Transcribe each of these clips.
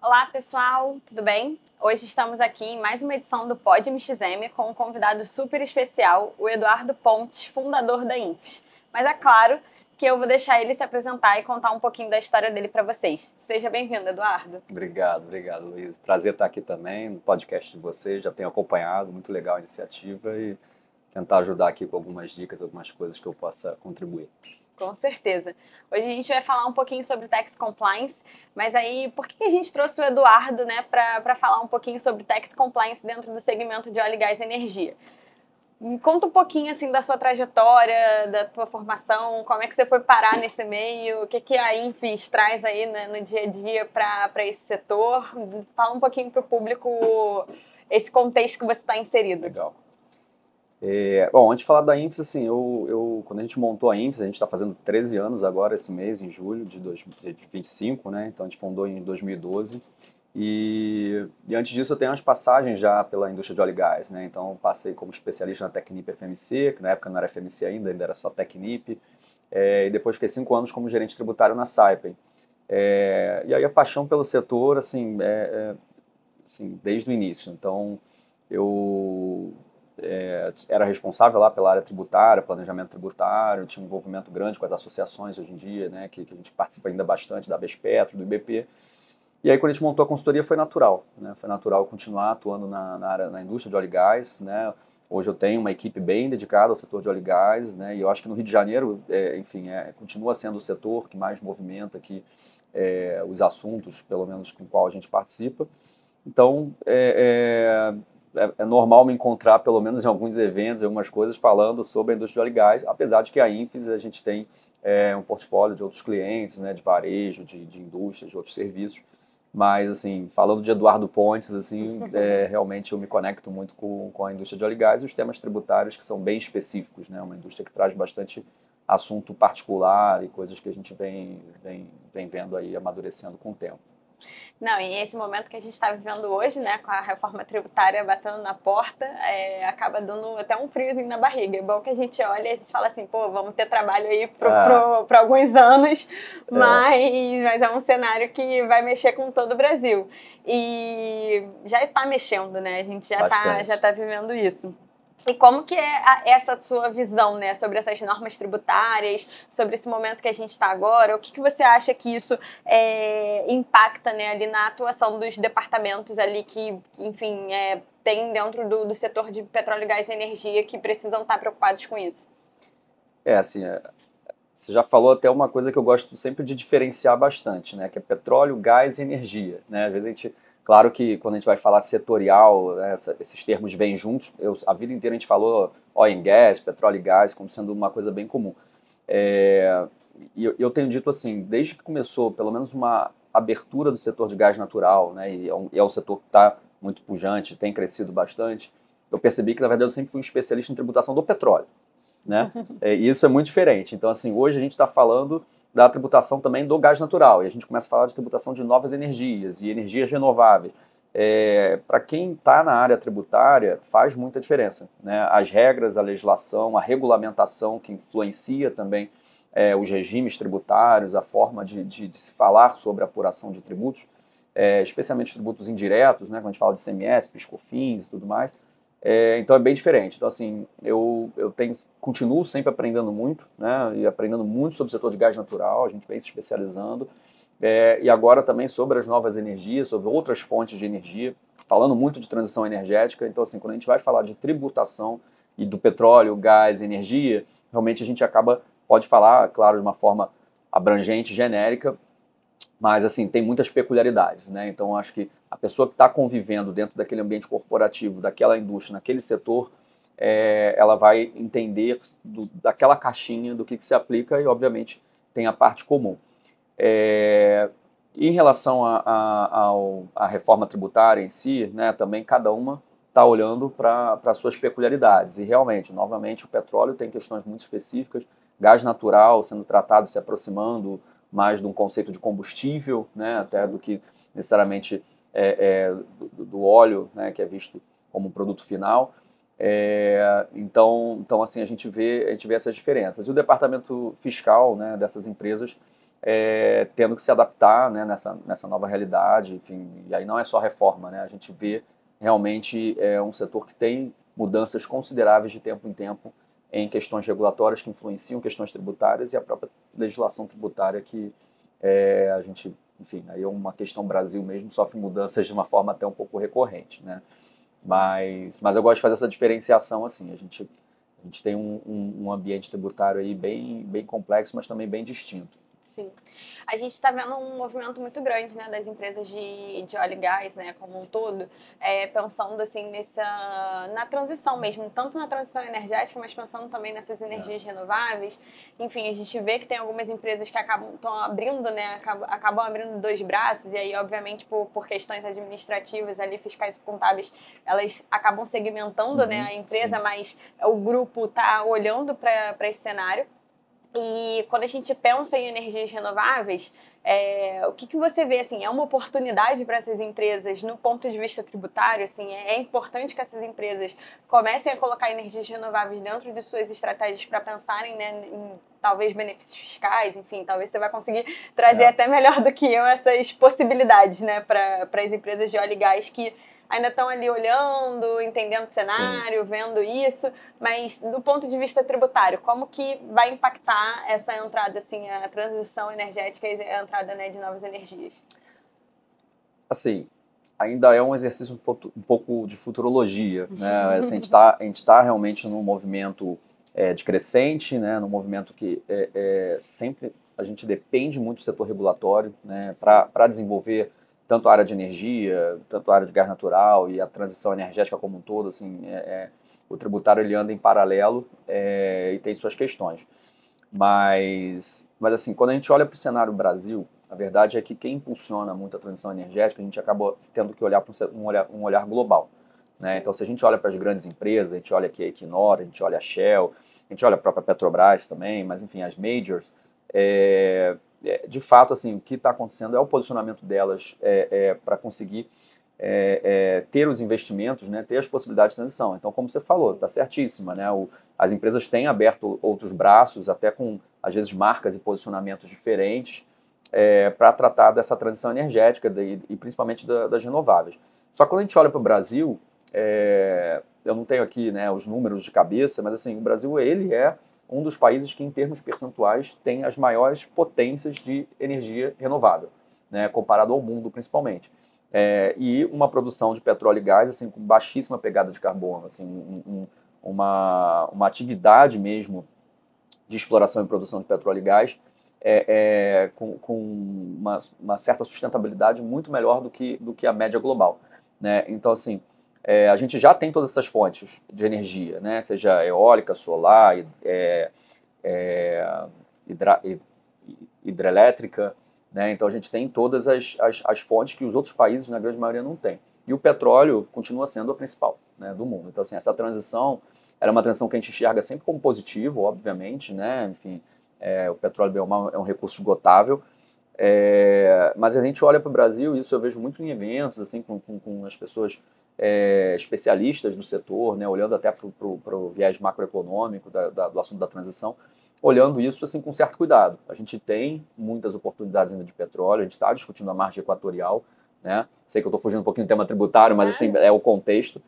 Olá, pessoal, tudo bem? Hoje estamos aqui em mais uma edição do Pod MXM com um convidado super especial, o Eduardo Pontes, fundador da Infos. Mas é claro que eu vou deixar ele se apresentar e contar um pouquinho da história dele para vocês. Seja bem-vindo, Eduardo. Obrigado, Luiz. Prazer estar aqui também no podcast de vocês. Já tenho acompanhado, muito legal a iniciativa e tentar ajudar aqui com algumas dicas, algumas coisas que eu possa contribuir. Com certeza. Hoje a gente vai falar um pouquinho sobre Tax Compliance, mas aí por que a gente trouxe o Eduardo, né, para falar um pouquinho sobre Tax Compliance dentro do segmento de óleo, gás e energia? Me conta um pouquinho assim da sua trajetória, da tua formação, como é que você foi parar nesse meio, o que a Infis traz aí, né, no dia a dia para esse setor. Fala um pouquinho para o público esse contexto que você está inserido. Legal. Bom, antes de falar da Infos, assim, quando a gente montou a Infos, a gente está fazendo 13 anos agora, esse mês, em julho de 2025, né? Então a gente fundou em 2012. E antes disso eu tenho umas passagens já pela indústria de óleo e gás, né? Então passei como especialista na Tecnip FMC, que na época não era FMC ainda era só Tecnip. E depois fiquei 5 anos como gerente tributário na Saipem. E aí a paixão pelo setor, assim, desde o início. Então eu era responsável lá pela área tributária, planejamento tributário, tinha um envolvimento grande com as associações hoje em dia, né, que a gente participa ainda bastante, da Bespetro, do IBP. E aí, quando a gente montou a consultoria, foi natural, né? Foi natural continuar atuando na indústria de óleo e gás, né? Hoje eu tenho uma equipe bem dedicada ao setor de óleo e gás, né? E eu acho que no Rio de Janeiro, continua sendo o setor que mais movimenta aqui os assuntos, pelo menos com o qual a gente participa. Então, é normal me encontrar, pelo menos em alguns eventos, em algumas coisas, falando sobre a indústria de óleo e gás, apesar de que a Infis a gente tem um portfólio de outros clientes, né, de varejo, de indústria, de outros serviços. Mas, assim, falando de Eduardo Pontes, assim, realmente eu me conecto muito com a indústria de óleo e gás e os temas tributários que são bem específicos, né? Uma indústria que traz bastante assunto particular e coisas que a gente vem vendo aí amadurecendo com o tempo. Não, e esse momento que a gente está vivendo hoje, né, com a reforma tributária batendo na porta, acaba dando até um friozinho na barriga. É bom que a gente olha e a gente fala assim, pô, vamos ter trabalho aí para alguns anos, mas é um cenário que vai mexer com todo o Brasil. E já está mexendo, né? A gente já tá vivendo isso. E como que é essa sua visão, né, sobre essas normas tributárias, sobre esse momento que a gente está agora? O que você acha que isso impacta, né, ali na atuação dos departamentos ali que enfim, tem dentro do setor de petróleo, gás e energia que precisam estar preocupados com isso? Você já falou até uma coisa que eu gosto sempre de diferenciar bastante, né, que é petróleo, gás e energia, né? Às vezes a gente, claro que quando a gente vai falar setorial, né, esses termos vêm juntos. A vida inteira a gente falou oil and gas, petróleo e gás, como sendo uma coisa bem comum. E eu tenho dito assim, desde que começou pelo menos uma abertura do setor de gás natural, né, e é um setor que está muito pujante, tem crescido bastante, eu percebi que na verdade eu sempre fui um especialista em tributação do petróleo, né? E isso é muito diferente. Então, assim, hoje a gente está falando da tributação também do gás natural, e a gente começa a falar de tributação de novas energias e energias renováveis. Para quem está na área tributária, faz muita diferença, né? As regras, a legislação, a regulamentação que influencia também os regimes tributários, a forma de se falar sobre a apuração de tributos, especialmente tributos indiretos, né? Quando a gente fala de ICMS, PIS/COFINS e tudo mais. Então é bem diferente. Então, assim, eu continuo sempre aprendendo muito, né? E aprendendo muito sobre o setor de gás natural, a gente vem se especializando. E agora também sobre as novas energias, sobre outras fontes de energia, falando muito de transição energética. Então, assim, quando a gente vai falar de tributação e do petróleo, gás, energia, realmente a gente pode falar, claro, de uma forma abrangente, genérica, mas, assim, tem muitas peculiaridades, né? Então, acho que a pessoa que está convivendo dentro daquele ambiente corporativo, daquela indústria, naquele setor, ela vai entender daquela caixinha do que se aplica e, obviamente, tem a parte comum. Em relação à reforma tributária em si, né, também cada uma está olhando para as suas peculiaridades. E, realmente, novamente, o petróleo tem questões muito específicas, gás natural sendo tratado, se aproximando mais de um conceito de combustível, né, até do que necessariamente do óleo, né, que é visto como produto final. Então, assim, a gente vê essas diferenças. E o departamento fiscal, né, dessas empresas tendo que se adaptar, né, nessa nova realidade, enfim, e aí não é só reforma, né, a gente vê realmente um setor que tem mudanças consideráveis de tempo em tempo em questões regulatórias que influenciam questões tributárias e a própria legislação tributária que a gente, enfim, aí é uma questão Brasil mesmo, sofre mudanças de uma forma até um pouco recorrente, né, mas eu gosto de fazer essa diferenciação assim, a gente tem um ambiente tributário aí bem complexo, mas também bem distinto. Sim. A gente está vendo um movimento muito grande, né, das empresas de óleo e gás, né, como um todo, pensando assim na transição mesmo, tanto na transição energética, mas pensando também nessas energias renováveis. Enfim, a gente vê que tem algumas empresas que estão abrindo, né, acabam abrindo dois braços, e aí, obviamente, por questões administrativas ali, fiscais e contábeis, elas acabam segmentando, né, a empresa, sim. Mas o grupo está olhando para esse cenário. E quando a gente pensa em energias renováveis, o que você vê, assim, é uma oportunidade para essas empresas no ponto de vista tributário, assim, é importante que essas empresas comecem a colocar energias renováveis dentro de suas estratégias para pensarem, né, em talvez benefícios fiscais, enfim, talvez você vai conseguir trazer até melhor do que eu essas possibilidades, né, para as empresas de óleo e gás que ainda estão ali olhando, entendendo o cenário, sim. Vendo isso, mas do ponto de vista tributário, como que vai impactar essa entrada, assim, a transição energética e a entrada, né, de novas energias? Assim, ainda é um exercício um pouco de futurologia, né? Assim, a gente tá realmente num movimento decrescente, né? Num movimento que sempre a gente depende muito do setor regulatório, né? Para desenvolver tanto a área de energia, tanto a área de gás natural e a transição energética como um todo, assim, o tributário ele anda em paralelo e tem suas questões. Mas assim, quando a gente olha para o cenário Brasil, a verdade é que quem impulsiona muito a transição energética, a gente acaba tendo que olhar para um olhar global. Né? Então, se a gente olha para as grandes empresas, a gente olha aqui a Equinor, a gente olha a Shell, a gente olha a própria Petrobras também, mas enfim, as majors, de fato, assim, o que está acontecendo é o posicionamento delas para conseguir ter os investimentos, né, ter as possibilidades de transição. Então, como você falou, está certíssima, né? As empresas têm aberto outros braços, até com, às vezes, marcas e posicionamentos diferentes, para tratar dessa transição energética e principalmente das renováveis. Só que quando a gente olha para o Brasil, eu não tenho aqui, né, os números de cabeça, mas assim, o Brasil ele é um dos países que, em termos percentuais, tem as maiores potências de energia renovável, né, comparado ao mundo, principalmente. E uma produção de petróleo e gás assim, com baixíssima pegada de carbono, assim, uma atividade mesmo de exploração e produção de petróleo e gás com uma certa sustentabilidade muito melhor do que a média global. Né? Então, assim, a gente já tem todas essas fontes de energia, né? Seja eólica, solar, hidrelétrica, né? Então a gente tem todas as fontes que os outros países, na grande maioria, não têm. E o petróleo continua sendo a principal, né, do mundo. Então, assim, essa transição era uma transição que a gente enxerga sempre como positivo, obviamente, né? Enfim, o petróleo é um recurso esgotável, mas a gente olha para o Brasil, e isso eu vejo muito em eventos, assim, com as pessoas especialistas do setor, né, olhando até para o viés macroeconômico do assunto da transição, olhando isso assim, com certo cuidado. A gente tem muitas oportunidades ainda de petróleo, a gente está discutindo a margem equatorial, né? Sei que eu estou fugindo um pouquinho do tema tributário, mas assim, é o contexto.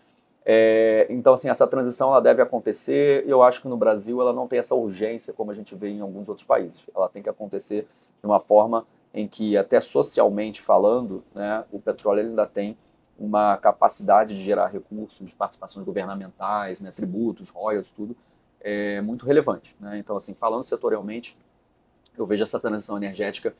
Então, assim, essa transição ela deve acontecer, e eu acho que no Brasil ela não tem essa urgência como a gente vê em alguns outros países. Ela tem que acontecer de uma forma em que, até socialmente falando, né, o petróleo ele ainda tem uma capacidade de gerar recursos, participações governamentais, né, tributos, royalties, tudo, muito relevante. Né? Então, assim, falando setorialmente, eu vejo essa transição energética,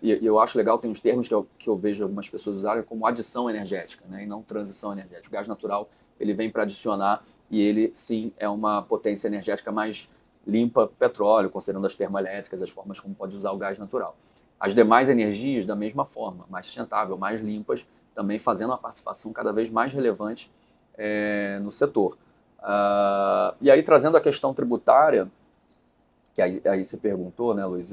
e eu acho legal, tem uns termos que eu vejo algumas pessoas usarem como adição energética, né, e não transição energética. O gás natural, ele vem para adicionar, e ele, sim, é uma potência energética mais limpa petróleo, considerando as termoelétricas, as formas como pode usar o gás natural. As demais energias, da mesma forma, mais sustentável, mais limpas, também fazendo uma participação cada vez mais relevante no setor. E aí, trazendo a questão tributária, que aí você perguntou, né, Luiz,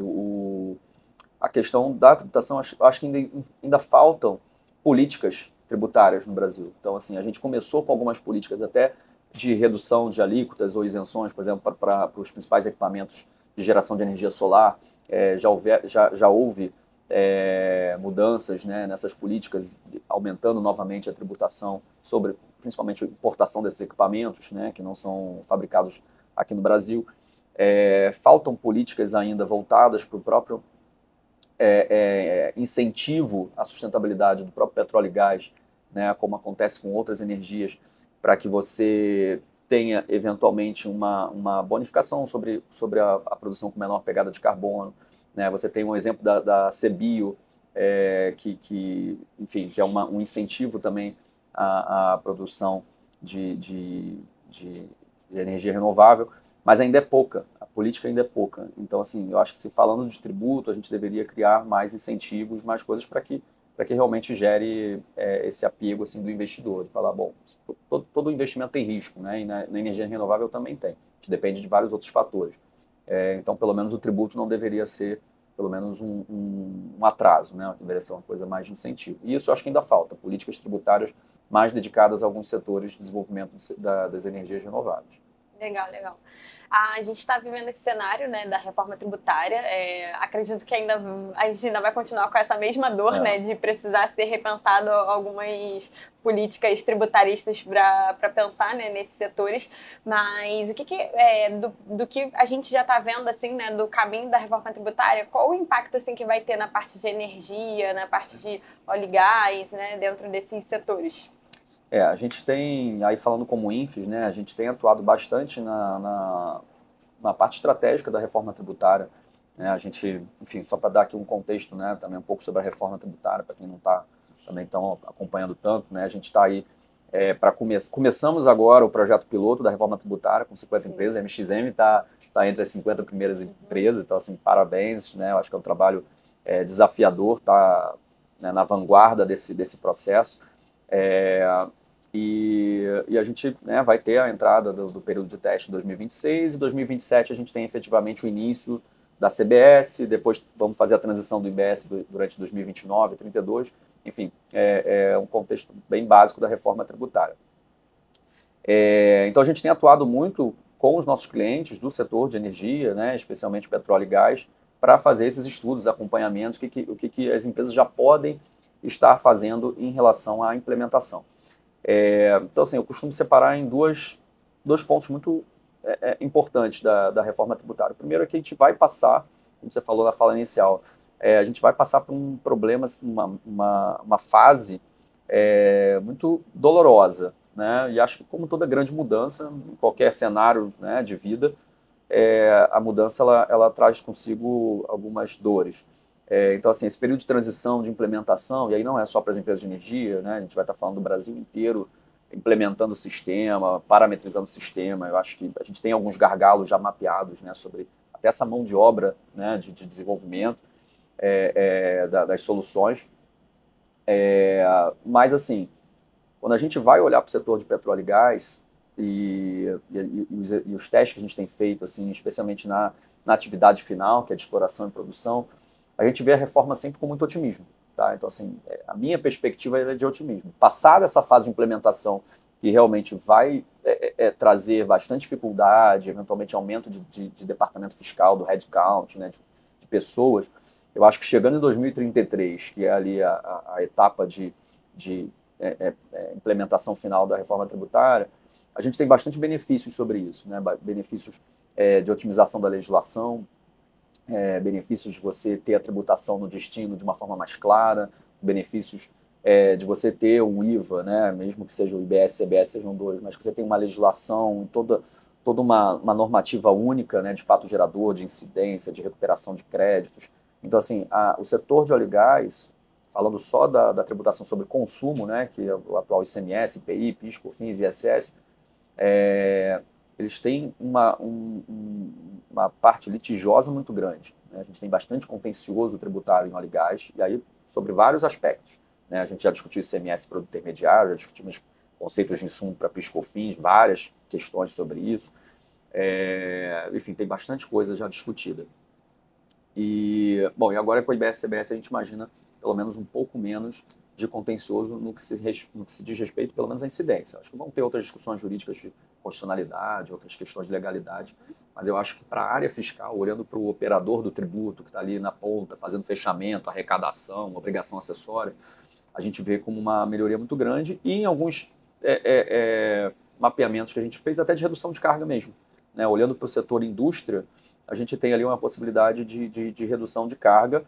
a questão da tributação, acho que ainda faltam políticas tributárias no Brasil. Então, assim, a gente começou com algumas políticas até de redução de alíquotas ou isenções, por exemplo, para os principais equipamentos de geração de energia solar. já houve mudanças, né, nessas políticas, aumentando novamente a tributação sobre, principalmente, a importação desses equipamentos, né, que não são fabricados aqui no Brasil. Faltam políticas ainda voltadas para o próprio incentivo à sustentabilidade do próprio petróleo e gás, né, como acontece com outras energias, para que você tenha, eventualmente, uma bonificação sobre a produção com menor pegada de carbono. Né? Você tem um exemplo da CBio, enfim, que é um incentivo também à produção de energia renovável, mas ainda é pouca, a política ainda é pouca. Então, assim, eu acho que, se falando de tributo, a gente deveria criar mais incentivos, mais coisas para que realmente gere esse apego, assim, do investidor, de falar, bom, todo investimento tem risco, né? E na energia renovável também tem, a gente depende de vários outros fatores. Então, pelo menos o tributo não deveria ser, pelo menos, um atraso, né? Deveria ser uma coisa mais de incentivo. E isso eu acho que ainda falta, políticas tributárias mais dedicadas a alguns setores de desenvolvimento das energias renováveis. Legal, legal. A gente está vivendo esse cenário, né, da reforma tributária. Acredito que a gente ainda vai continuar com essa mesma dor, né, de precisar ser repensado algumas políticas tributaristas para pensar, né, nesses setores. Mas o do que a gente já está vendo, assim, né, do caminho da reforma tributária, qual o impacto, assim, que vai ter na parte de energia, na parte de óleo e gás, né, dentro desses setores? A gente tem, aí falando como INFES, né, a gente tem atuado bastante na parte estratégica da reforma tributária. Né, a gente, enfim, só para dar aqui um contexto, né, também um pouco sobre a reforma tributária, para quem não está também tão acompanhando tanto, né, a gente está aí começamos agora o projeto piloto da reforma tributária com 50 empresas, a MXM está entre as 50 primeiras empresas, então, assim, parabéns, né, eu acho que é um trabalho desafiador, está, né, na vanguarda desse processo. E a gente, né, vai ter a entrada do período de teste em 2026 e 2027 a gente tem efetivamente o início da CBS, depois vamos fazer a transição do IBS durante 2029 e 2032. Enfim, é um contexto bem básico da reforma tributária. Então a gente tem atuado muito com os nossos clientes do setor de energia, né, especialmente petróleo e gás, para fazer esses estudos, acompanhamentos, o que as empresas já podem estar fazendo em relação à implementação. Então, assim, eu costumo separar em dois pontos muito importantes da reforma tributária. O primeiro é que a gente vai passar, como você falou na fala inicial, a gente vai passar por um problema, uma fase muito dolorosa, né? E acho que, como toda grande mudança, em qualquer cenário, né, de vida, a mudança ela traz consigo algumas dores. Então, assim, esse período de transição, de implementação, e aí não é só para as empresas de energia, né? A gente vai estar falando do Brasil inteiro implementando o sistema, parametrizando o sistema. Eu acho que a gente tem alguns gargalos já mapeados, né, sobre até essa mão de obra, né, de desenvolvimento das soluções. Mas, assim, quando a gente vai olhar para o setor de petróleo e gás e os testes que a gente tem feito, assim, especialmente na atividade final, que é de exploração e produção, a gente vê a reforma sempre com muito otimismo. Tá? Então, assim, a minha perspectiva é de otimismo. Passada essa fase de implementação, que realmente vai trazer bastante dificuldade, eventualmente aumento de departamento fiscal, do headcount, né, de pessoas, eu acho que chegando em 2033, que é ali a etapa de implementação final da reforma tributária, a gente tem bastante benefícios sobre isso, né? Benefícios de otimização da legislação, benefícios de você ter a tributação no destino de uma forma mais clara, benefícios de você ter um IVA, né, mesmo que seja o IBS e CBS sejam dois, mas que você tem uma legislação, toda uma normativa única, né, de fato gerador, de incidência, de recuperação de créditos. Então, assim, o setor de óleo e gás, falando só da tributação sobre consumo, né, que é o atual ICMS, IPI, PIS, COFINS e ISS, eles têm uma parte litigiosa muito grande. Né? A gente tem bastante contencioso tributário em óleo e gás, e aí sobre vários aspectos. Né? A gente já discutiu ICMS produto intermediário, já discutimos conceitos de insumo para PIS, COFINS, várias questões sobre isso. Enfim, tem bastante coisa já discutida. E agora com o IBS e CBS a gente imagina pelo menos um pouco menos de contencioso no que se diz respeito, pelo menos, à incidência. Acho que vão ter outras discussões jurídicas de constitucionalidade, outras questões de legalidade, mas eu acho que para a área fiscal, olhando para o operador do tributo, que está ali na ponta, fazendo fechamento, arrecadação, obrigação acessória, a gente vê como uma melhoria muito grande e em alguns mapeamentos que a gente fez até de redução de carga mesmo. Né? Olhando para o setor indústria, a gente tem ali uma possibilidade de redução de carga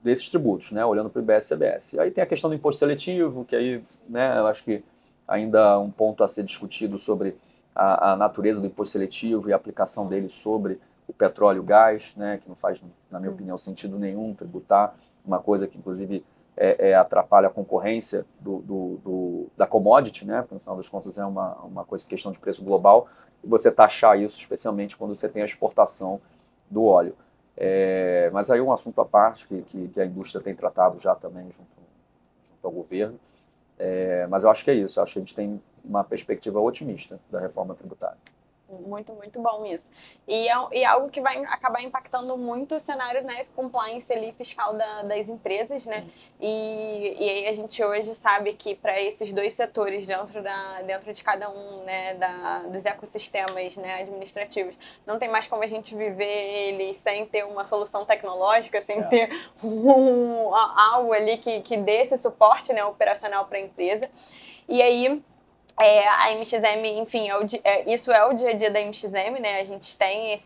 desses tributos, né? Olhando para o IBS e CBS. E aí tem a questão do imposto seletivo, que aí, né, eu acho que ainda um ponto a ser discutido sobre a natureza do imposto seletivo e a aplicação dele sobre o petróleo e o gás, né, que não faz, na minha opinião, sentido nenhum tributar uma coisa que, inclusive, atrapalha a concorrência da commodity, né, porque, no final das contas, é uma coisa, questão de preço global, e você taxar isso, especialmente quando você tem a exportação do óleo. Mas aí é um assunto à parte que a indústria tem tratado já também junto ao governo. Mas eu acho que é isso, eu acho que a gente tem uma perspectiva otimista da reforma tributária. Muito, muito bom isso. E algo que vai acabar impactando muito o cenário, né, compliance ali, fiscal das empresas, né? E aí a gente hoje sabe que para esses dois setores dentro de cada um, né, dos ecossistemas, né, administrativos, não tem mais como a gente viver eles sem ter uma solução tecnológica, sem ter algo ali que dê esse suporte, né, operacional para a empresa. E aí a MXM, enfim, isso é o dia a dia da MXM, né? A gente tem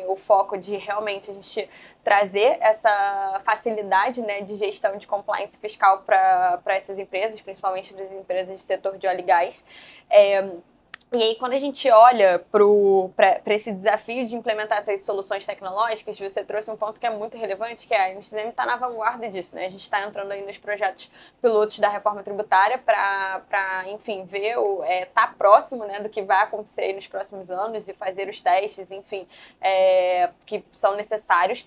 o foco de realmente a gente trazer essa facilidade, né, de gestão de compliance fiscal para essas empresas, principalmente das empresas de setor de óleo e gás. E aí, quando a gente olha para esse desafio de implementar essas soluções tecnológicas, você trouxe um ponto que é muito relevante, que a MXM está na vanguarda disso, né? A gente está entrando aí nos projetos pilotos da reforma tributária para enfim, ver, tá próximo, né, do que vai acontecer aí nos próximos anos e fazer os testes, enfim, que são necessários.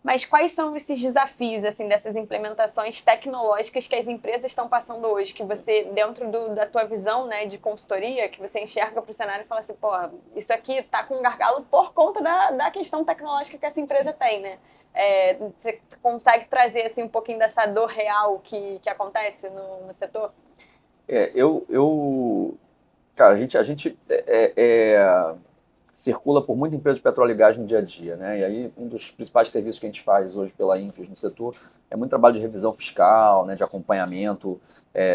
Mas quais são esses desafios, assim, dessas implementações tecnológicas que as empresas estão passando hoje? Que você, dentro da tua visão, né, de consultoria, que você enxerga para o cenário e fala assim, pô, isso aqui está com um gargalo por conta da questão tecnológica que essa empresa tem, né? Você consegue trazer, assim, um pouquinho dessa dor real que acontece no setor? Cara, a gente circula por muita empresa de petróleo e gás no dia a dia, né? E aí um dos principais serviços que a gente faz hoje pela Infos no setor é muito trabalho de revisão fiscal, né, de acompanhamento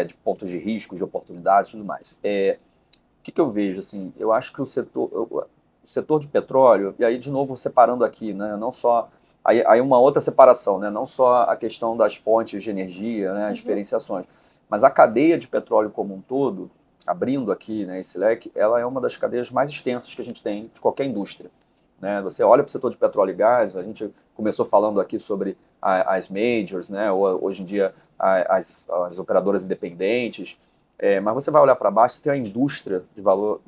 de pontos de risco, de oportunidades e tudo mais. O que eu vejo, assim, eu acho que o setor de petróleo, e aí de novo separando aqui, né, não só, aí uma outra separação, né, não só a questão das fontes de energia, né, as diferenciações, mas a cadeia de petróleo como um todo, abrindo aqui, né, esse leque, ela é uma das cadeias mais extensas que a gente tem de qualquer indústria. Né? Você olha para o setor de petróleo e gás, a gente começou falando aqui sobre as majors, né? Hoje em dia as operadoras independentes, mas você vai olhar para baixo, você tem uma indústria de valor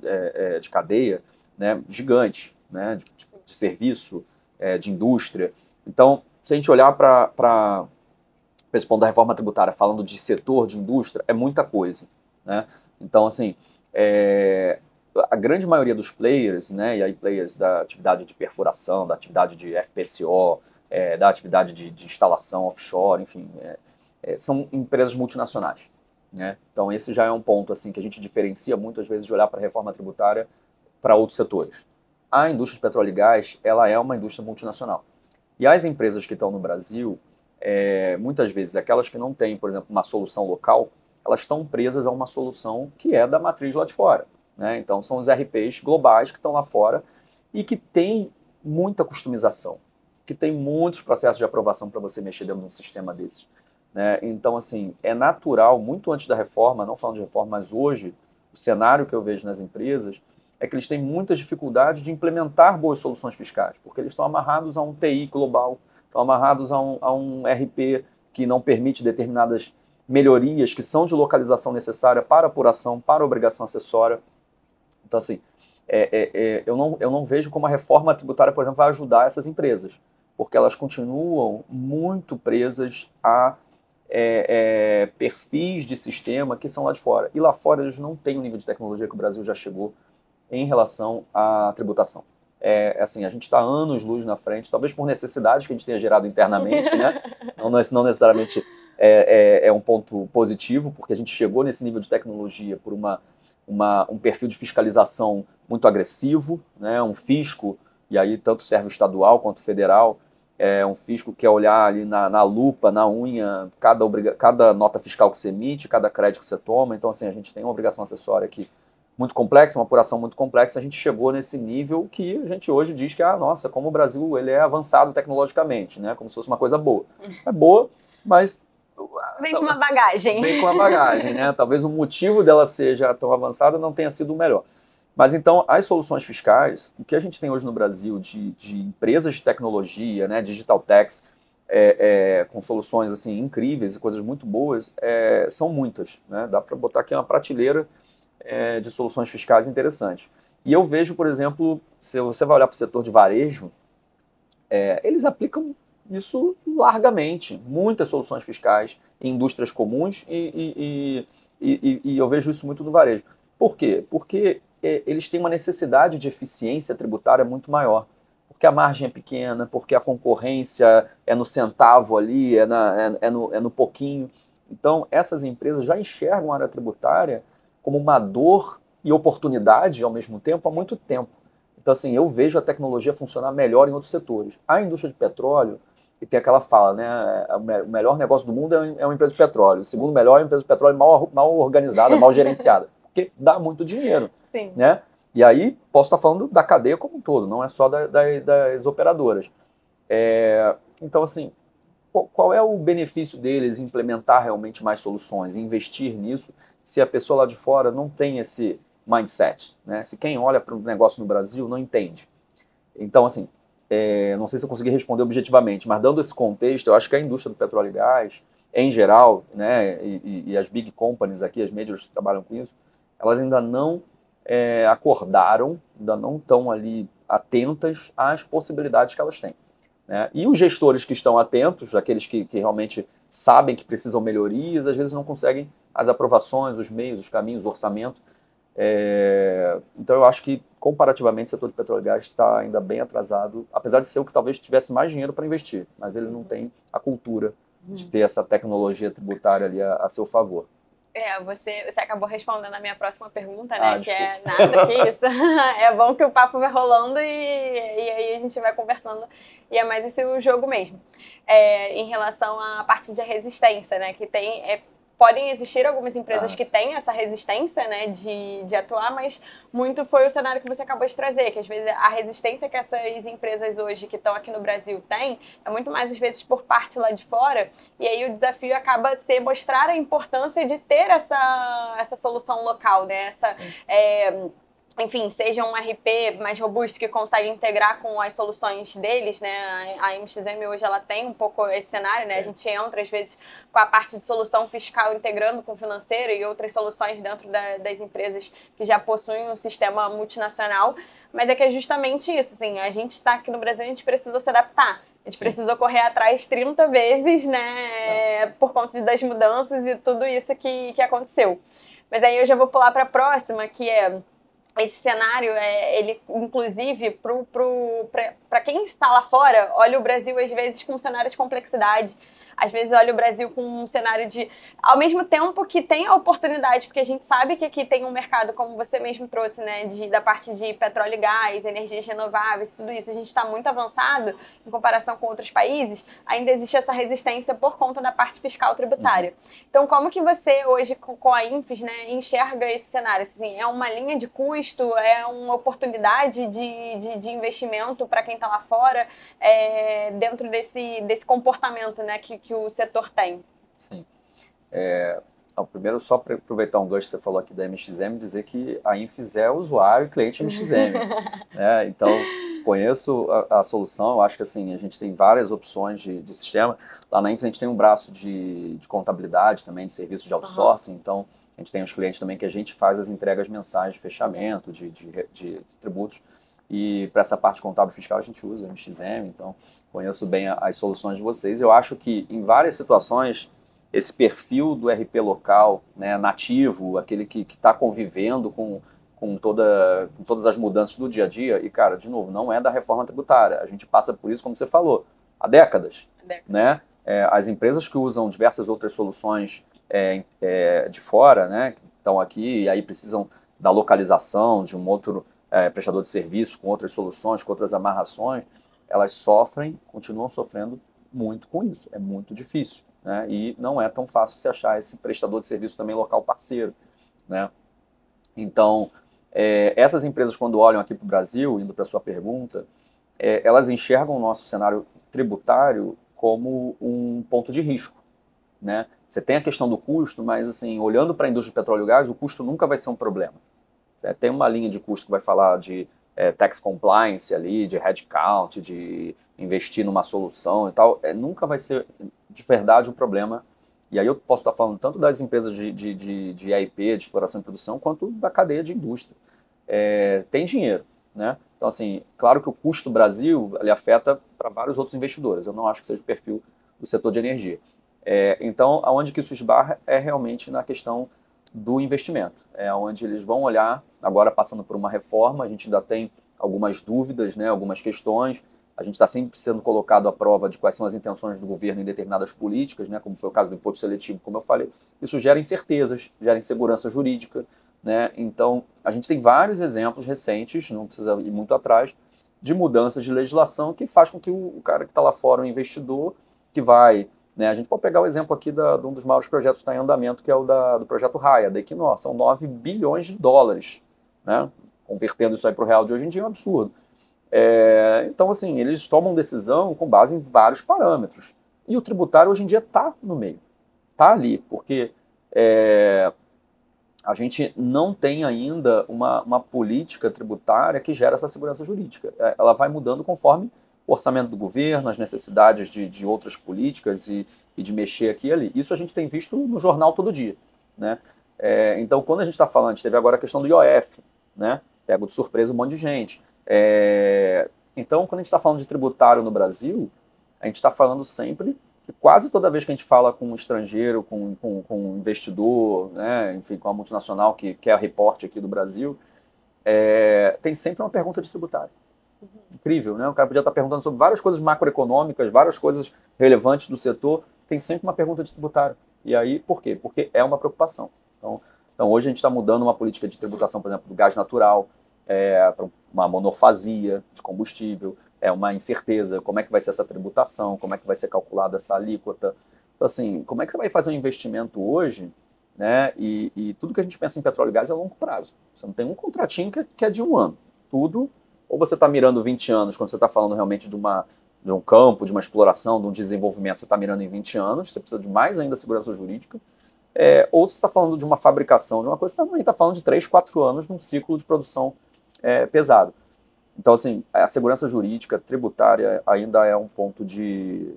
de cadeia, né, gigante, né, de serviço, de indústria. Então, se a gente olhar para esse ponto da reforma tributária, falando de setor, de indústria, é muita coisa. Né? Então, assim, a grande maioria dos players, né, e aí players da atividade de perfuração, da atividade de FPSO, da atividade de instalação offshore, enfim, são empresas multinacionais. Né? Então, esse já é um ponto assim, que a gente diferencia muitas vezes de olhar para a reforma tributária para outros setores. A indústria de petróleo e gás, ela é uma indústria multinacional. E as empresas que estão no Brasil, muitas vezes, aquelas que não têm, por exemplo, uma solução local, elas estão presas a uma solução que é da matriz lá de fora. Né? Então, são os RPs globais que estão lá fora e que tem muita customização, que tem muitos processos de aprovação para você mexer dentro de um sistema desses. Né? Então, assim, é natural, muito antes da reforma, não falando de reforma, mas hoje, o cenário que eu vejo nas empresas é que eles têm muitas dificuldades de implementar boas soluções fiscais, porque eles estão amarrados a um TI global, estão amarrados a um RP que não permite determinadas melhorias que são de localização necessária para apuração, para obrigação acessória. Então, assim, eu não vejo como a reforma tributária, por exemplo, vai ajudar essas empresas, porque elas continuam muito presas a perfis de sistema que são lá de fora. E lá fora eles não têm o nível de tecnologia que o Brasil já chegou em relação à tributação. Assim, a gente está anos-luz na frente, talvez por necessidade que a gente tenha gerado internamente, né? Não necessariamente é um ponto positivo, porque a gente chegou nesse nível de tecnologia por um perfil de fiscalização muito agressivo, né? Um fisco, e aí tanto serve o estadual quanto o federal, um fisco que quer olhar ali na lupa, na unha, cada nota fiscal que você emite, cada crédito que você toma. Então, assim, a gente tem uma obrigação acessória aqui muito complexa, uma apuração muito complexa. A gente chegou nesse nível que a gente hoje diz que, nossa, como o Brasil ele é avançado tecnologicamente, né? Como se fosse uma coisa boa. É boa, mas... Vem com uma bagagem. Vem com uma bagagem, né? Talvez o motivo dela seja tão avançada não tenha sido o melhor. Mas então, as soluções fiscais, o que a gente tem hoje no Brasil de empresas de tecnologia, né, digital techs, com soluções assim incríveis e coisas muito boas, são muitas, né? Dá para botar aqui uma prateleira de soluções fiscais interessantes. E eu vejo, por exemplo, se você vai olhar para o setor de varejo, eles aplicam isso largamente, muitas soluções fiscais em indústrias comuns e eu vejo isso muito no varejo. Por quê? Porque eles têm uma necessidade de eficiência tributária muito maior, porque a margem é pequena, porque a concorrência é no centavo ali, no pouquinho. Então, essas empresas já enxergam a área tributária como uma dor e oportunidade ao mesmo tempo há muito tempo. Então, assim, eu vejo a tecnologia funcionar melhor em outros setores. A indústria de petróleo, e tem aquela fala, né? O melhor negócio do mundo é uma empresa de petróleo. O segundo melhor é uma empresa de petróleo mal organizada, mal gerenciada. Porque dá muito dinheiro. Sim. Né? E aí, posso estar falando da cadeia como um todo, não é só das operadoras. Então, assim, qual é o benefício deles em implementar realmente mais soluções, investir nisso, se a pessoa lá de fora não tem esse mindset, né? Se quem olha para o negócio no Brasil não entende. Então, assim, não sei se eu consegui responder objetivamente, mas dando esse contexto, eu acho que a indústria do petróleo e gás, em geral, né, e as big companies aqui, as majors que trabalham com isso, elas ainda não acordaram, ainda não estão ali atentas às possibilidades que elas têm. Né? E os gestores que estão atentos, aqueles que realmente sabem que precisam melhorias, às vezes não conseguem as aprovações, os meios, os caminhos, o orçamento. Então eu acho que, comparativamente, o setor de petróleo e gás está ainda bem atrasado, apesar de ser o que talvez tivesse mais dinheiro para investir, mas ele não tem a cultura de ter essa tecnologia tributária ali a seu favor. Você acabou respondendo a minha próxima pergunta, né? Que é nada que isso. É bom que o papo vai rolando e aí a gente vai conversando. E é mais esse o jogo mesmo. Em relação à parte de resistência, né? Que tem... podem existir algumas empresas que têm essa resistência, né, de atuar, mas muito foi o cenário que você acabou de trazer, que às vezes a resistência que essas empresas hoje que estão aqui no Brasil têm é muito mais às vezes por parte lá de fora, e aí o desafio acaba ser mostrar a importância de ter essa solução local, né, enfim, seja um RP mais robusto que consegue integrar com as soluções deles, né? A MXM hoje ela tem um pouco esse cenário, né? A gente entra às vezes com a parte de solução fiscal integrando com o financeiro e outras soluções dentro das empresas que já possuem um sistema multinacional, mas é que é justamente isso, assim, a gente está aqui no Brasil, a gente precisou se adaptar. A gente precisou correr atrás 30 vezes, né? Por conta das mudanças e tudo isso que aconteceu. Mas aí eu já vou pular para a próxima, que é... Esse cenário, ele inclusive, para quem está lá fora, olha o Brasil às vezes com um cenário de complexidade, às vezes olha o Brasil com um cenário de... Ao mesmo tempo que tem a oportunidade, porque a gente sabe que aqui tem um mercado, como você mesmo trouxe, né, da parte de petróleo e gás, energias renováveis, tudo isso, a gente está muito avançado em comparação com outros países, ainda existe essa resistência por conta da parte fiscal tributária. Então, como que você hoje, com a Infis, né, enxerga esse cenário? Assim, é uma linha de custo, é uma oportunidade de investimento para quem está lá fora, dentro desse comportamento, né, que o setor tem? Sim. Primeiro, só para aproveitar um gancho que você falou aqui da MXM, dizer que a Infis é usuário e cliente MXM. Né? Então, conheço a solução, eu acho que assim, a gente tem várias opções de sistema. Lá na Infis a gente tem um braço de contabilidade também, de serviço de outsourcing, então a gente tem os clientes também que a gente faz as entregas mensais de fechamento, de tributos. E para essa parte contábil fiscal a gente usa o MXM, então conheço bem as soluções de vocês. Eu acho que em várias situações esse perfil do RP local, né, nativo, aquele que está convivendo com todas as mudanças do dia a dia, e cara, de novo, não é da reforma tributária, a gente passa por isso, como você falou, há décadas. Né? as empresas que usam diversas outras soluções de fora, né, que estão aqui e aí precisam da localização de um outro prestador de serviço com outras soluções, com outras amarrações, elas sofrem, continuam sofrendo muito com isso. É muito difícil, né? E não é tão fácil se achar esse prestador de serviço também local parceiro, né? Então, essas empresas, quando olham aqui para o Brasil, indo para a sua pergunta, elas enxergam o nosso cenário tributário como um ponto de risco, né? Você tem a questão do custo, mas assim, olhando para a indústria de petróleo e gás, o custo nunca vai ser um problema. Tem uma linha de custo que vai falar de tax compliance ali, de headcount, de investir numa solução e tal. Nunca vai ser de verdade um problema. E aí eu posso estar falando tanto das empresas de EIP, de exploração e produção, quanto da cadeia de indústria. Tem dinheiro, né? Então, assim, claro que o custo do Brasil ele afeta para vários outros investidores. Eu não acho que seja o perfil do setor de energia. Então, aonde que isso esbarra é realmente na questão do investimento. É onde eles vão olhar, agora passando por uma reforma, a gente ainda tem algumas dúvidas, né, algumas questões, a gente está sempre sendo colocado à prova de quais são as intenções do governo em determinadas políticas, né, como foi o caso do imposto seletivo, como eu falei. Isso gera incertezas, gera insegurança jurídica, né? Então, a gente tem vários exemplos recentes, não precisa ir muito atrás, de mudanças de legislação que faz com que o cara que está lá fora, o investidor, que vai... Né, a gente pode pegar o exemplo aqui de um dos maiores projetos que está em andamento, que é o do projeto Raia, da Equinor. São 9 bilhões de dólares. Né? Convertendo isso aí para o real de hoje em dia é um absurdo. Então, assim, eles tomam decisão com base em vários parâmetros. E o tributário hoje em dia está no meio. Está ali, porque a gente não tem ainda uma política tributária que gera essa segurança jurídica. Ela vai mudando conforme o orçamento do governo, as necessidades de outras políticas e de mexer aqui e ali. Isso a gente tem visto no jornal todo dia, né? Então, quando a gente está falando, a gente teve agora a questão do IOF, né? Pega de surpresa um monte de gente. Então, quando a gente está falando de tributário no Brasil, a gente está falando sempre que quase toda vez que a gente fala com um estrangeiro, com um investidor, né? Enfim, com uma multinacional que quer reporte aqui do Brasil, tem sempre uma pergunta de tributário. Incrível, né? O cara podia estar perguntando sobre várias coisas macroeconômicas, várias coisas relevantes do setor, tem sempre uma pergunta de tributário. E aí, por quê? Porque é uma preocupação. Então hoje a gente está mudando uma política de tributação, por exemplo, do gás natural, para uma monofasia de combustível, uma incerteza, como é que vai ser essa tributação, como é que vai ser calculada essa alíquota. Então, assim, como é que você vai fazer um investimento hoje, né? E tudo que a gente pensa em petróleo e gás é a longo prazo. Você não tem um contratinho que é de um ano. Tudo... Ou você está mirando 20 anos, quando você está falando realmente de um campo, de uma exploração, de um desenvolvimento, você está mirando em 20 anos, você precisa de mais ainda segurança jurídica, ou você está falando de uma fabricação, de uma coisa, você também está falando de 3, 4 anos num ciclo de produção pesado. Então, assim, a segurança jurídica, tributária, ainda é um ponto de...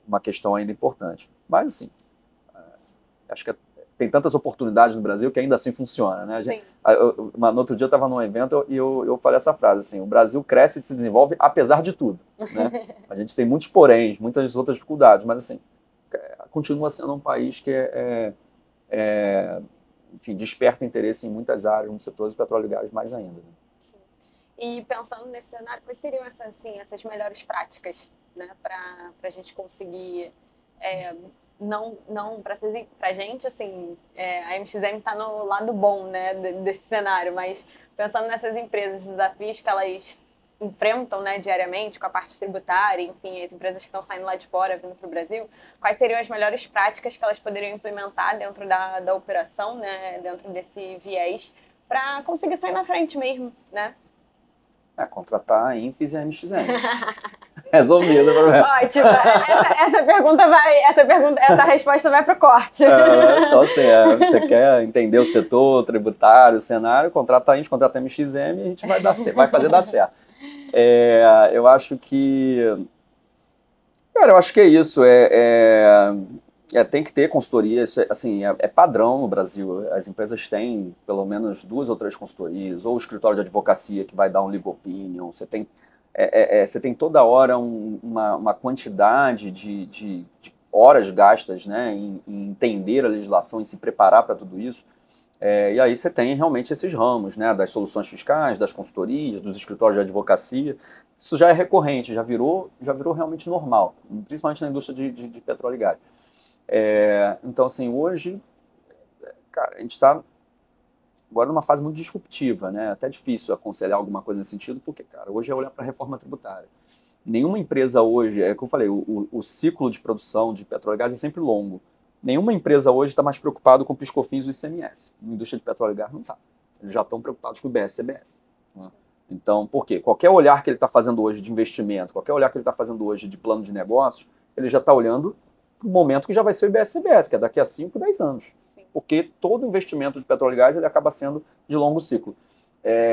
uma questão ainda importante. Mas, assim, acho que tem tantas oportunidades no Brasil que ainda assim funciona, né? No outro dia eu estava num evento e eu falei essa frase, assim, o Brasil cresce e se desenvolve apesar de tudo, né? A gente tem muitos poréns, muitas outras dificuldades, mas assim, continua sendo um país que enfim, desperta interesse em muitas áreas, muitos setores, e petróleo e gás mais ainda. Né? Sim. E pensando nesse cenário, quais seriam essas melhores práticas, né, para a gente conseguir... não para a gente, assim, a MXM está no lado bom, né, desse cenário, mas pensando nessas empresas, os desafios que elas enfrentam, né, diariamente com a parte tributária, enfim, as empresas que estão saindo lá de fora, vindo para o Brasil, quais seriam as melhores práticas que elas poderiam implementar dentro da operação, né, dentro desse viés, para conseguir sair na frente mesmo, né? Contratar a Infis e a MXM. Resumido, ótimo. Essa resposta vai para o corte. Então, assim, você quer entender o setor tributário, o cenário, contrata a Infis, contrata a MXM e a gente vai fazer dar certo. Eu acho que... Cara, eu acho que é isso. Tem que ter consultoria. Isso, assim, é padrão no Brasil. As empresas têm pelo menos 2 ou 3 consultorias, ou o escritório de advocacia que vai dar um legal opinion. Você tem toda hora uma quantidade de horas gastas, né, em entender a legislação, em se preparar para tudo isso. E aí você tem realmente esses ramos, né, das soluções fiscais, das consultorias, dos escritórios de advocacia. Isso já é recorrente, já virou realmente normal, principalmente na indústria de petróleo e gás. Então, assim, hoje, cara, a gente está agora numa fase muito disruptiva, né? Até difícil aconselhar alguma coisa nesse sentido, porque, cara, hoje é olhar para a reforma tributária. Nenhuma empresa hoje, é como eu falei, o ciclo de produção de petróleo e gás é sempre longo. Nenhuma empresa hoje está mais preocupada com piscofins e ICMS. Na indústria de petróleo e gás não está. Eles já estão preocupados com o IBS e CBS. Né? Então, por quê? Qualquer olhar que ele está fazendo hoje de investimento, qualquer olhar que ele está fazendo hoje de plano de negócio, ele já está olhando para o momento que já vai ser o IBS e CBS, que é daqui a 5, 10 anos. Sim. Porque todo investimento de petróleo e gás ele acaba sendo de longo ciclo.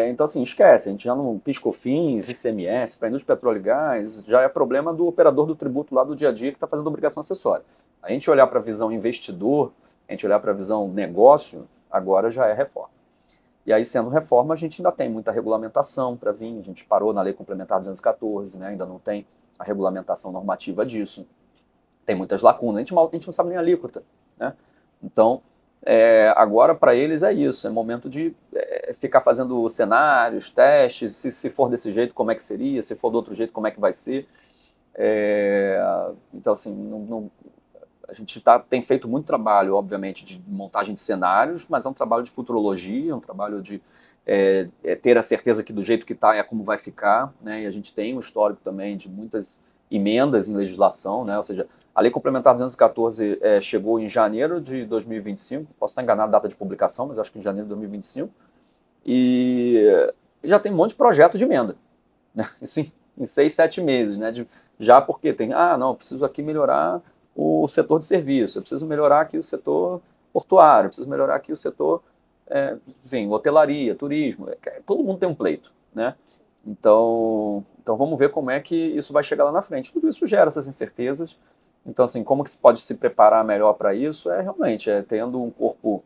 Então, assim, esquece, a gente já não piscofins, ICMS, para a indústria de petróleo e gás, já é problema do operador do tributo lá do dia a dia que está fazendo obrigação acessória. A gente olhar para a visão investidor, a gente olhar para a visão negócio, agora já é reforma. E aí, sendo reforma, a gente ainda tem muita regulamentação para vir, a gente parou na Lei Complementar 214, né, ainda não tem a regulamentação normativa disso. Tem muitas lacunas, a gente não sabe nem a alíquota, né? Então, agora para eles é isso, é momento de ficar fazendo cenários, testes, se for desse jeito, como é que seria, se for do outro jeito, como é que vai ser. Então, assim, a gente tem feito muito trabalho, obviamente, de montagem de cenários, mas é um trabalho de futurologia, é um trabalho de ter a certeza que do jeito que está é como vai ficar, né? E a gente tem um histórico também de muitas emendas em legislação, né? Ou seja, a Lei Complementar 214 chegou em janeiro de 2025, posso estar enganado na data de publicação, mas acho que em janeiro de 2025, e já tem um monte de projeto de emenda, né? Isso em 6, 7 meses, né? Já porque tem, não, eu preciso aqui melhorar o setor de serviço, eu preciso melhorar aqui o setor portuário, eu preciso melhorar aqui o setor, enfim, hotelaria, turismo, todo mundo tem um pleito, né? Então vamos ver como é que isso vai chegar lá na frente. Tudo isso gera essas incertezas. Então, assim, como que se pode se preparar melhor para isso? Realmente tendo um corpo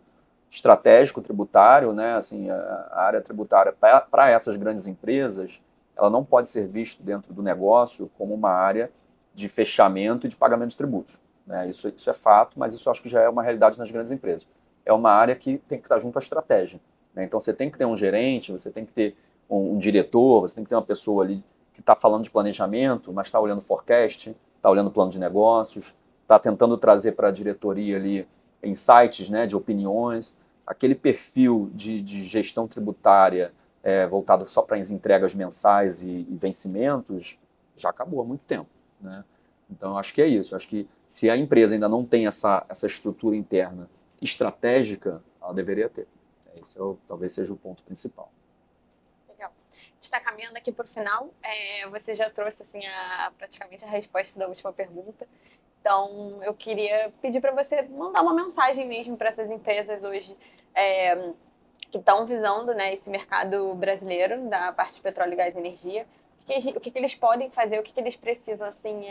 estratégico tributário, né? Assim, a área tributária para essas grandes empresas, ela não pode ser vista dentro do negócio como uma área de fechamento e de pagamento de tributos, né? Isso é fato, mas isso eu acho que já é uma realidade nas grandes empresas. É uma área que tem que estar junto à estratégia, né? Então, você tem que ter um gerente, você tem que ter um diretor, você tem que ter uma pessoa ali que está falando de planejamento, mas está olhando forecast, está olhando plano de negócios, está tentando trazer para a diretoria ali insights, né, de opiniões, aquele perfil de gestão tributária voltado só para as entregas mensais e vencimentos, já acabou há muito tempo, né? Então, eu acho que é isso. Eu acho que se a empresa ainda não tem essa estrutura interna estratégica, ela deveria ter. Esse talvez seja o ponto principal. Legal. A gente está caminhando aqui para o final. Você já trouxe assim, praticamente a resposta da última pergunta. Então, eu queria pedir para você mandar uma mensagem mesmo para essas empresas hoje que estão visando, né, esse mercado brasileiro da parte de petróleo, gás e energia. O que eles podem fazer, o que eles precisam assim,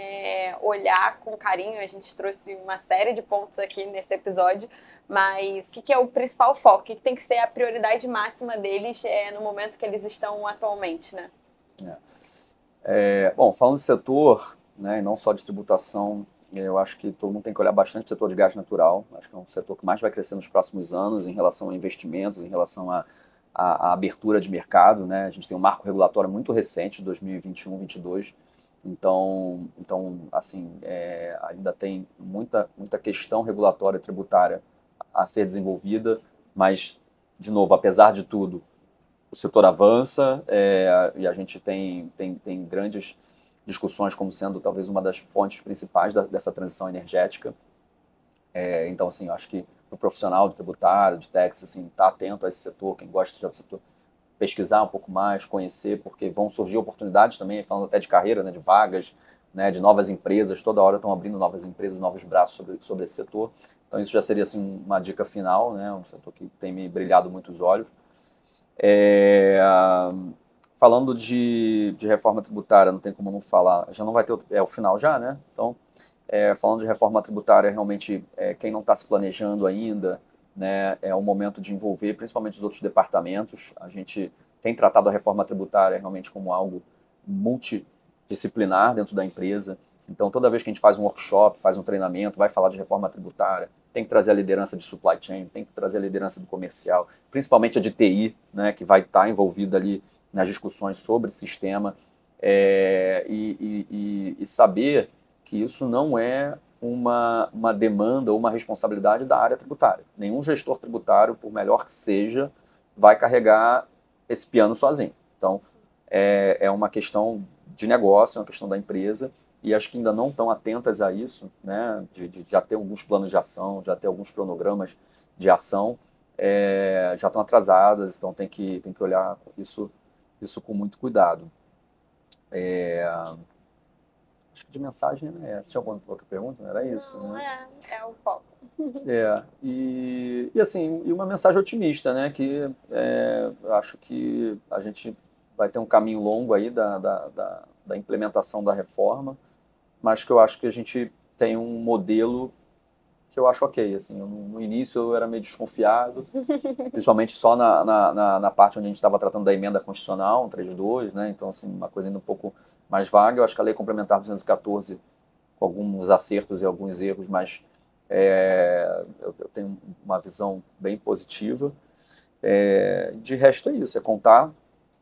olhar com carinho. A gente trouxe uma série de pontos aqui nesse episódio, mas o que é o principal foco? O que tem que ser a prioridade máxima deles no momento que eles estão atualmente, né? Bom, falando de setor, né, e não só de tributação, eu acho que todo mundo tem que olhar bastante o setor de gás natural. Acho que é um setor que mais vai crescer nos próximos anos em relação a investimentos, em relação a abertura de mercado, né? A gente tem um marco regulatório muito recente, de 2021-22, então assim, ainda tem muita questão regulatória tributária a ser desenvolvida, mas, de novo, apesar de tudo, o setor avança e a gente tem grandes discussões como sendo talvez uma das fontes principais dessa transição energética. Então, assim, eu acho que o profissional de tributário, de tax, assim, tá atento a esse setor, quem gosta já do setor, pesquisar um pouco mais, conhecer, porque vão surgir oportunidades também, falando até de carreira, né, de vagas, né, de novas empresas, toda hora estão abrindo novas empresas, novos braços sobre esse setor. Então, isso já seria, assim, uma dica final, né, um setor que tem me brilhado muito os olhos. Falando de reforma tributária, não tem como não falar, já não vai ter o final já, né? Então, falando de reforma tributária, realmente, quem não está se planejando ainda, né, é o momento de envolver principalmente os outros departamentos. A gente tem tratado a reforma tributária realmente como algo multidisciplinar dentro da empresa. Então, toda vez que a gente faz um workshop, faz um treinamento, vai falar de reforma tributária, tem que trazer a liderança de supply chain, tem que trazer a liderança do comercial, principalmente a de TI, né, que vai estar envolvida ali nas discussões sobre sistema, e saber que isso não é uma demanda ou uma responsabilidade da área tributária. Nenhum gestor tributário, por melhor que seja, vai carregar esse piano sozinho. Então, é uma questão de negócio, é uma questão da empresa, e acho que ainda não estão atentas a isso, né, de já ter alguns planos de ação, já ter alguns cronogramas de ação, já estão atrasadas, então tem que olhar isso com muito cuidado. Acho que de mensagem era essa. Tinha alguma outra pergunta? Não era isso? Não, né? é o foco. E assim, uma mensagem otimista, né? Que eu acho que a gente vai ter um caminho longo aí da implementação da reforma, mas que eu acho que a gente tem um modelo que eu acho ok. Assim, no início eu era meio desconfiado, principalmente só na parte onde a gente estava tratando da emenda constitucional, 132, né? Então, assim, uma coisa ainda um pouco mais vaga. Eu acho que a Lei Complementar 214, com alguns acertos e alguns erros, mas eu tenho uma visão bem positiva. De resto é isso, é contar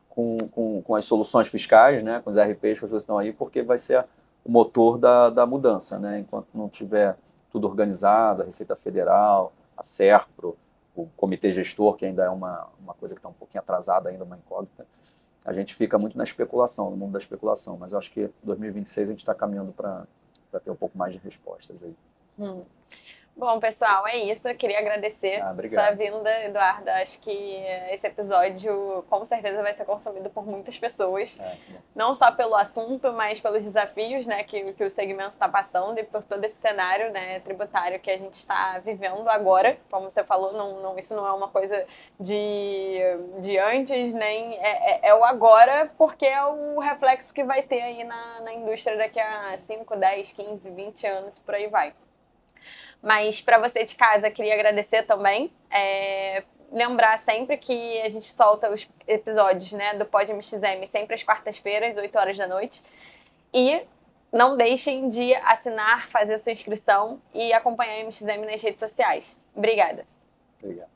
com as soluções fiscais, né? Com os RPs, com as coisas que estão aí, porque vai ser o motor da mudança, né? Enquanto não tiver tudo organizado, a Receita Federal, a SERPRO, o Comitê Gestor, que ainda é uma coisa que está um pouquinho atrasada ainda, uma incógnita, a gente fica muito na especulação, no mundo da especulação, mas eu acho que 2026 a gente está caminhando para ter um pouco mais de respostas aí. Bom, pessoal, é isso. Eu queria agradecer sua vinda, Eduardo. Acho que esse episódio, com certeza, vai ser consumido por muitas pessoas. Não só pelo assunto, mas pelos desafios, né, que o segmento está passando e por todo esse cenário, né, tributário que a gente está vivendo agora. Como você falou, isso não é uma coisa de antes, nem é o agora, porque é o reflexo que vai ter aí na indústria daqui a 5, 10, 15, 20 anos, por aí vai. Mas para você de casa, queria agradecer também. Lembrar sempre que a gente solta os episódios, né, do Pod MXM sempre às quartas-feiras, 8 horas da noite. E não deixem de assinar, fazer sua inscrição e acompanhar a MXM nas redes sociais. Obrigada. Obrigado.